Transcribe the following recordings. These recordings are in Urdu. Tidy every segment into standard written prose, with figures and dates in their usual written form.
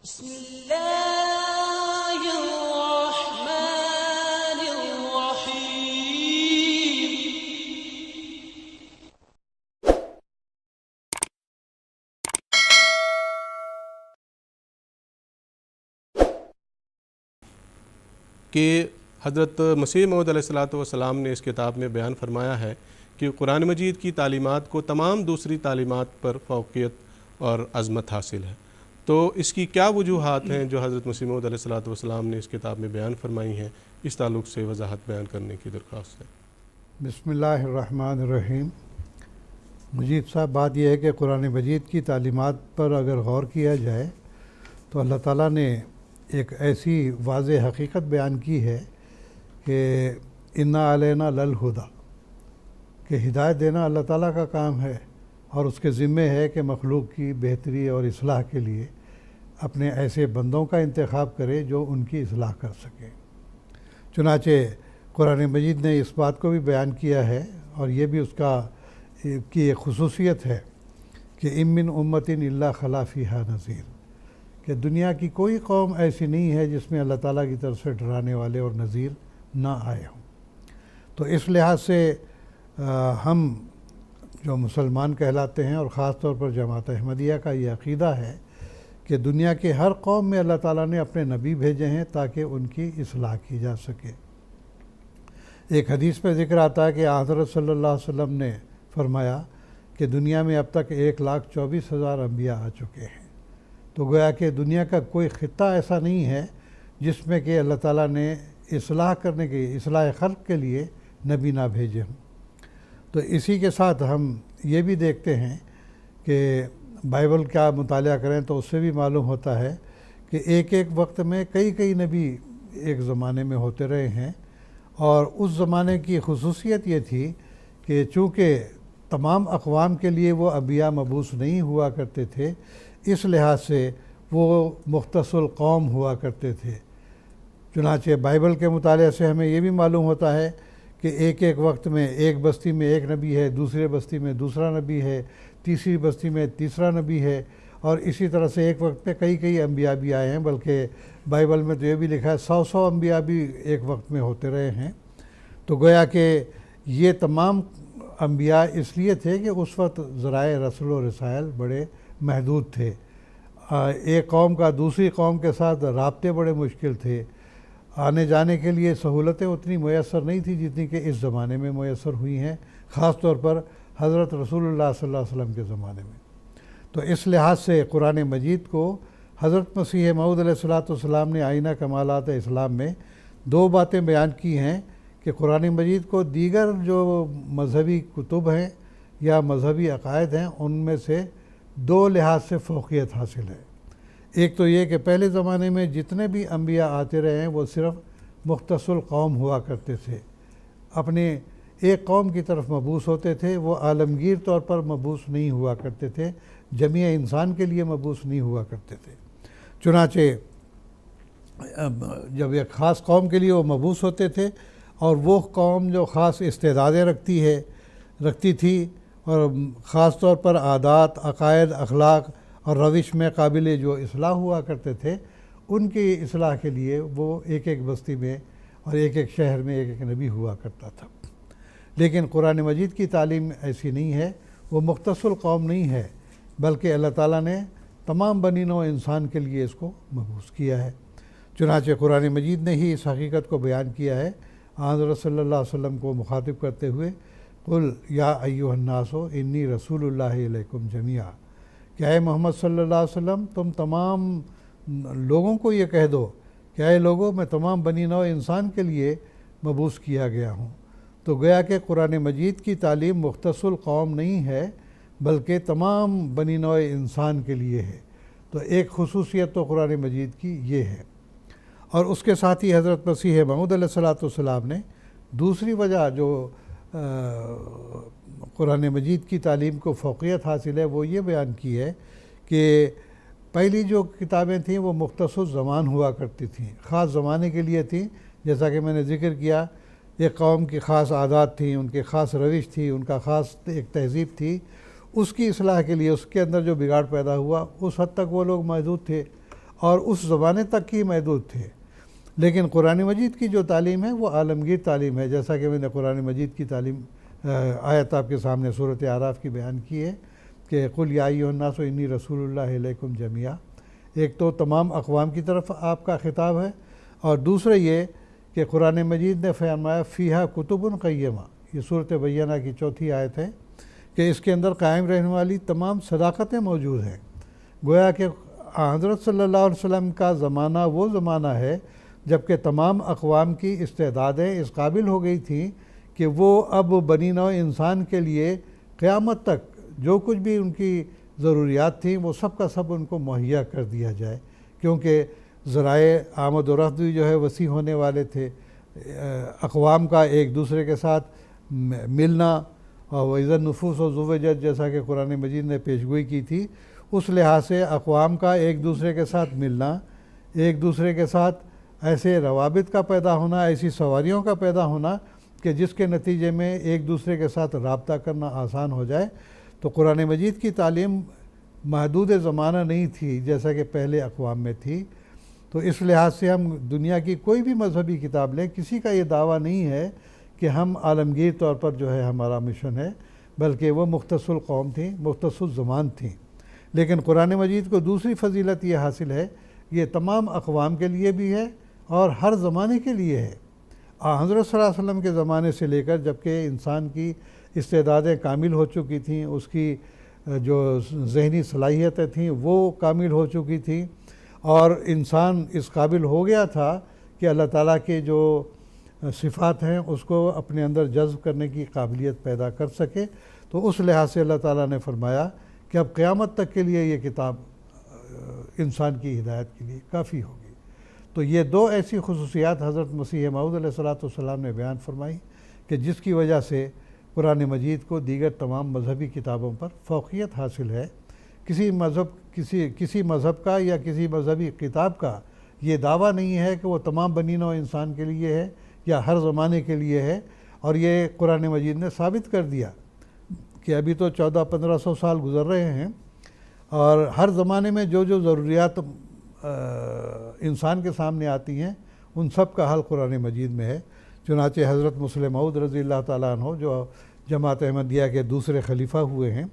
بسم اللہ الرحمن الرحیم۔ کہ حضرت مسیح موعود علیہ الصلوۃ والسلام نے اس کتاب میں بیان فرمایا ہے کہ قرآن مجید کی تعلیمات کو تمام دوسری تعلیمات پر فوقیت اور عظمت حاصل ہے۔ تو اس کی کیا وجوہات ہیں جو حضرت مسیح موعود علیہ الصلوۃ والسلام نے اس کتاب میں بیان فرمائی ہیں؟ اس تعلق سے وضاحت بیان کرنے کی درخواست ہے۔ بسم اللہ الرحمن الرحیم۔ مجید صاحب، بات یہ ہے کہ قرآن مجید کی تعلیمات پر اگر غور کیا جائے تو اللہ تعالیٰ نے ایک ایسی واضح حقیقت بیان کی ہے کہ انا علینا للہدیٰ، کہ ہدایت دینا اللہ تعالیٰ کا کام ہے اور اس کے ذمے ہے کہ مخلوق کی بہتری اور اصلاح کے لیے اپنے ایسے بندوں کا انتخاب کرے جو ان کی اصلاح کر سکیں۔ چنانچہ قرآن مجید نے اس بات کو بھی بیان کیا ہے، اور یہ بھی اس کی ایک خصوصیت ہے کہ ام من امۃ الا خلا فیہا نذیر، کہ دنیا کی کوئی قوم ایسی نہیں ہے جس میں اللہ تعالیٰ کی طرف سے ڈرانے والے اور نذیر نہ آئے ہوں۔ تو اس لحاظ سے ہم جو مسلمان کہلاتے ہیں، اور خاص طور پر جماعت احمدیہ کا یہ عقیدہ ہے کہ دنیا کے ہر قوم میں اللہ تعالیٰ نے اپنے نبی بھیجے ہیں تاکہ ان کی اصلاح کی جا سکے۔ ایک حدیث میں ذکر آتا ہے کہ حضرت صلی اللہ علیہ وسلم نے فرمایا کہ دنیا میں اب تک 1,24,000 انبیاء آ چکے ہیں۔ تو گویا کہ دنیا کا کوئی خطہ ایسا نہیں ہے جس میں کہ اللہ تعالیٰ نے اصلاح کرنے کے اصلاح خلق کے لیے نبی نہ بھیجے ہوں۔ تو اسی کے ساتھ ہم یہ بھی دیکھتے ہیں کہ بائبل کا مطالعہ کریں تو اس سے بھی معلوم ہوتا ہے کہ ایک ایک وقت میں کئی نبی ایک زمانے میں ہوتے رہے ہیں، اور اس زمانے کی خصوصیت یہ تھی کہ چونکہ تمام اقوام کے لیے وہ انبیاء مبعوث نہیں ہوا کرتے تھے، اس لحاظ سے وہ مختص القوم ہوا کرتے تھے۔ چنانچہ بائبل کے مطالعے سے ہمیں یہ بھی معلوم ہوتا ہے کہ ایک ایک وقت میں ایک بستی میں ایک نبی ہے، دوسرے بستی میں دوسرا نبی ہے، تیسری بستی میں تیسرا نبی ہے، اور اسی طرح سے ایک وقت میں کئی انبیاء بھی آئے ہیں، بلکہ بائبل میں تو یہ بھی لکھا ہے 100 انبیاء بھی ایک وقت میں ہوتے رہے ہیں۔ تو گویا کہ یہ تمام انبیاء اس لیے تھے کہ اس وقت ذرائع رسل و رسائل بڑے محدود تھے، ایک قوم کا دوسری قوم کے ساتھ رابطے بڑے مشکل تھے، آنے جانے کے لیے سہولتیں اتنی میسر نہیں تھیں جتنی کہ اس زمانے میں میسر ہوئی ہیں، خاص طور پر حضرت رسول اللہ صلی اللہ علیہ وسلم کے زمانے میں۔ تو اس لحاظ سے قرآن مجید کو حضرت مسیح موعود علیہ السلام نے آئینہ کمالات اسلام میں 2 باتیں بیان کی ہیں کہ قرآن مجید کو دیگر جو مذہبی کتب ہیں یا مذہبی عقائد ہیں ان میں سے 2 لحاظ سے فوقیت حاصل ہے۔ ایک تو یہ کہ پہلے زمانے میں جتنے بھی انبیاء آتے رہے ہیں وہ صرف مختص القوم ہوا کرتے تھے، اپنے ایک قوم کی طرف مبعوث ہوتے تھے، وہ عالمگیر طور پر مبعوث نہیں ہوا کرتے تھے، جمیع انسان کے لیے مبعوث نہیں ہوا کرتے تھے۔ چنانچہ جب ایک خاص قوم کے لیے وہ مبعوث ہوتے تھے، اور وہ قوم جو خاص استعدادیں رکھتی تھی، اور خاص طور پر عادات، عقائد، اخلاق اور روش میں قابل جو اصلاح ہوا کرتے تھے، ان کی اصلاح کے لیے وہ ایک بستی میں اور ایک شہر میں ایک نبی ہوا کرتا تھا۔ لیکن قرآن مجید کی تعلیم ایسی نہیں ہے، وہ مختص القوم نہیں ہے، بلکہ اللہ تعالیٰ نے تمام بنی نوع انسان کے لیے اس کو مبعوث کیا ہے۔ چنانچہ قرآن مجید نے ہی اس حقیقت کو بیان کیا ہے، حضرت صلی اللہ علیہ وسلم کو مخاطب کرتے ہوئے، قل یا ایھا الناس انی رسول اللہ الیکم جمیعا، کہ اے محمد صلی اللہ علیہ وسلم تم تمام لوگوں کو یہ کہہ دو کہ اے لوگوں، میں تمام بنی نوع انسان کے لیے مبعوث کیا گیا ہوں۔ تو گویا کہ قرآن مجید کی تعلیم مختص القوم نہیں ہے بلکہ تمام بنی نوع انسان کے لیے ہے۔ تو ایک خصوصیت تو قرآن مجید کی یہ ہے، اور اس کے ساتھ ہی حضرت مسیح موعود علیہ السلام نے دوسری وجہ جو قرآن مجید کی تعلیم کو فوقیت حاصل ہے وہ یہ بیان کی ہے کہ پہلی جو کتابیں تھیں وہ مختص الزمان ہوا کرتی تھیں، خاص زمانے کے لیے تھیں، جیسا کہ میں نے ذکر کیا، ایک قوم کی خاص عادات تھیں، ان کے خاص روش تھی، ان کا خاص ایک تہذیب تھی، اس کی اصلاح کے لیے اس کے اندر جو بگاڑ پیدا ہوا اس حد تک وہ لوگ محدود تھے، اور اس زمانے تک ہی محدود تھے، لیکن قرآن مجید کی جو تعلیم ہے وہ عالمگیر تعلیم ہے، جیسا کہ میں نے قرآن مجید کی تعلیم آیت آپ کے سامنے سورۃ اعراف کی بیان کی ہے کہ قل یا ایھا الناس انی رسول اللہ الیکم جمیعا۔ ایک تو تمام اقوام کی طرف آپ کا خطاب ہے، اور دوسرے یہ کہ قرآن مجید نے فرمایا فیہا کتب قیمہ، یہ سورۃ بینہ کی چوتھی آیت ہے کہ اس کے اندر قائم رہنے والی تمام صداقتیں موجود ہیں۔ گویا کہ حضرت صلی اللہ علیہ وسلم کا زمانہ وہ زمانہ ہے جب کہ تمام اقوام کی استعدادیں اس قابل ہو گئی تھیں کہ وہ اب بنی نوع انسان کے لیے قیامت تک جو کچھ بھی ان کی ضروریات تھیں وہ سب کا سب ان کو مہیا کر دیا جائے، کیونکہ ذرائع آمد و رفت بھی جو ہے وسیع ہونے والے تھے، اقوام کا ایک دوسرے کے ساتھ ملنا، اور وَإِذَا النُّفُوسُ زُوِّجَتْ جیسا کہ قرآن مجید نے پیشگوئی کی تھی، اس لحاظ سے اقوام کا ایک دوسرے کے ساتھ ملنا، ایک دوسرے کے ساتھ ایسے روابط کا پیدا ہونا، ایسی سواریوں کا پیدا ہونا کہ جس کے نتیجے میں ایک دوسرے کے ساتھ رابطہ کرنا آسان ہو جائے۔ تو قرآن مجید کی تعلیم محدود زمانہ نہیں تھی جیسا کہ پہلے اقوام میں تھی۔ تو اس لحاظ سے ہم دنیا کی کوئی بھی مذہبی کتاب لیں، کسی کا یہ دعویٰ نہیں ہے کہ ہم عالمگیر طور پر جو ہے ہمارا مشن ہے، بلکہ وہ مختص القوم تھیں، مختص الزمان تھیں۔ لیکن قرآن مجید کو دوسری فضیلت یہ حاصل ہے، یہ تمام اقوام کے لیے بھی ہے اور ہر زمانے کے لیے ہے۔ حضرت صلی اللہ علیہ وسلم کے زمانے سے لے کر جب کہ انسان کی استعدادیں کامل ہو چکی تھیں، اس کی جو ذہنی صلاحیتیں تھیں وہ کامل ہو چکی تھیں، اور انسان اس قابل ہو گیا تھا کہ اللہ تعالیٰ کے جو صفات ہیں اس کو اپنے اندر جذب کرنے کی قابلیت پیدا کر سکے، تو اس لحاظ سے اللہ تعالیٰ نے فرمایا کہ اب قیامت تک کے لیے یہ کتاب انسان کی ہدایت کے لیے کافی ہوگی۔ تو یہ دو ایسی خصوصیات حضرت مسیح موعود علیہ السلام نے بیان فرمائی کہ جس کی وجہ سے قرآن مجید کو دیگر تمام مذہبی کتابوں پر فوقیت حاصل ہے۔ کسی مذہب کا یا کسی مذہبی کتاب کا یہ دعویٰ نہیں ہے کہ وہ تمام بنی نوع انسان کے لیے ہے یا ہر زمانے کے لیے ہے، اور یہ قرآن مجید نے ثابت کر دیا کہ ابھی تو 1400-1500 سال گزر رہے ہیں، اور ہر زمانے میں جو ضروریات انسان کے سامنے آتی ہیں ان سب کا حل قرآن مجید میں ہے۔ چنانچہ حضرت مسلم موعود رضی اللہ تعالیٰ عنہ جو جماعت احمدیہ کے دوسرے خلیفہ ہوئے ہیں،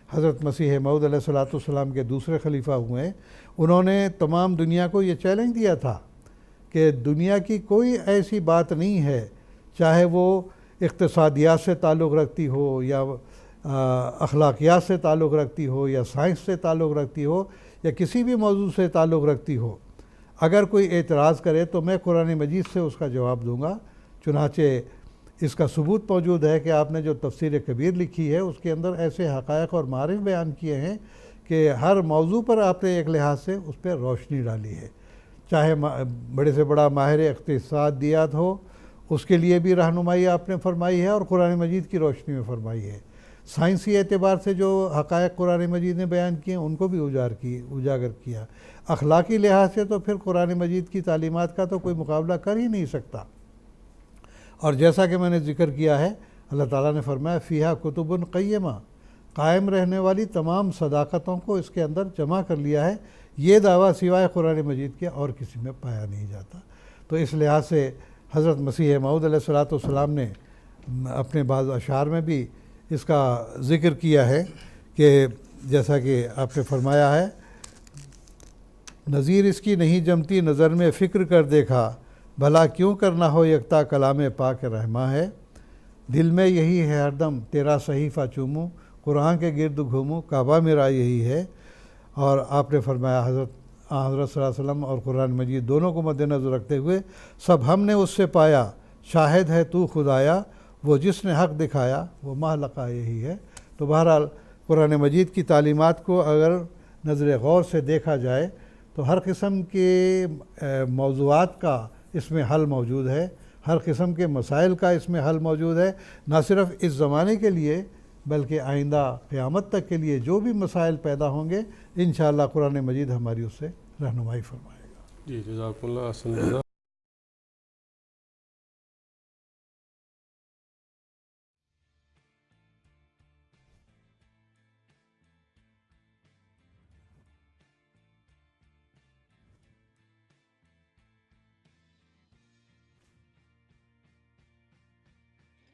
حضرت مسیح موعود علیہ السلام کے دوسرے خلیفہ ہوئے ہیں، انہوں نے تمام دنیا کو یہ چیلنج دیا تھا کہ دنیا کی کوئی ایسی بات نہیں ہے، چاہے وہ اقتصادیات سے تعلق رکھتی ہو یا اخلاقیات سے تعلق رکھتی ہو یا سائنس سے تعلق رکھتی ہو یا کسی بھی موضوع سے تعلق رکھتی ہو، اگر کوئی اعتراض کرے تو میں قرآن مجید سے اس کا جواب دوں گا۔ چنانچہ اس کا ثبوت موجود ہے کہ آپ نے جو تفسیر کبیر لکھی ہے اس کے اندر ایسے حقائق اور معارف بیان کیے ہیں کہ ہر موضوع پر آپ نے ایک لحاظ سے اس پہ روشنی ڈالی ہے، چاہے بڑے سے بڑا ماہر اقتصادیات ہو، اس کے لیے بھی رہنمائی آپ نے فرمائی ہے اور قرآن مجید کی روشنی میں فرمائی ہے۔ سائنسی اعتبار سے جو حقائق قرآن مجید نے بیان کیے ان کو بھی اجاگر کیا۔ اخلاقی لحاظ سے تو پھر قرآن مجید کی تعلیمات کا تو کوئی مقابلہ کر ہی نہیں سکتا، اور جیسا کہ میں نے ذکر کیا ہے اللہ تعالیٰ نے فرمایا فیہا کتب قیمہ، قائم رہنے والی تمام صداقتوں کو اس کے اندر جمع کر لیا ہے۔ یہ دعویٰ سوائے قرآن مجید کے اور کسی میں پایا نہیں جاتا۔ تو اس لحاظ سے حضرت مسیح موعود علیہ السلام نے اپنے بعض اشعار میں بھی اس کا ذکر کیا ہے کہ جیسا کہ آپ نے فرمایا ہے، نظیر اس کی نہیں جمتی نظر میں فکر کر دیکھا، بھلا کیوں کرنا ہو یکتا کلام پاک رحماں ہے، دل میں یہی ہے ہر دم تیرا صحیفہ چوموں، قرآن کے گرد گھوموں، کعبہ میرا یہی ہے۔ اور آپ نے فرمایا حضرت صلی اللہ علیہ وسلم اور قرآن مجید دونوں کو مد نظر رکھتے ہوئے، سب ہم نے اس سے پایا، شاہد ہے تو خدایا، وہ جس نے حق دکھایا وہ ماہ لقا یہی ہے۔ تو بہرحال قرآن مجید کی تعلیمات کو اگر نظر غور سے دیکھا جائے تو ہر قسم کے موضوعات کا اس میں حل موجود ہے، ہر قسم کے مسائل کا اس میں حل موجود ہے، نہ صرف اس زمانے کے لیے بلکہ آئندہ قیامت تک کے لیے جو بھی مسائل پیدا ہوں گے انشاءاللہ قرآن مجید ہماری اس سے رہنمائی فرمائے گا۔ جی جزاکم اللہ، احسن جزا۔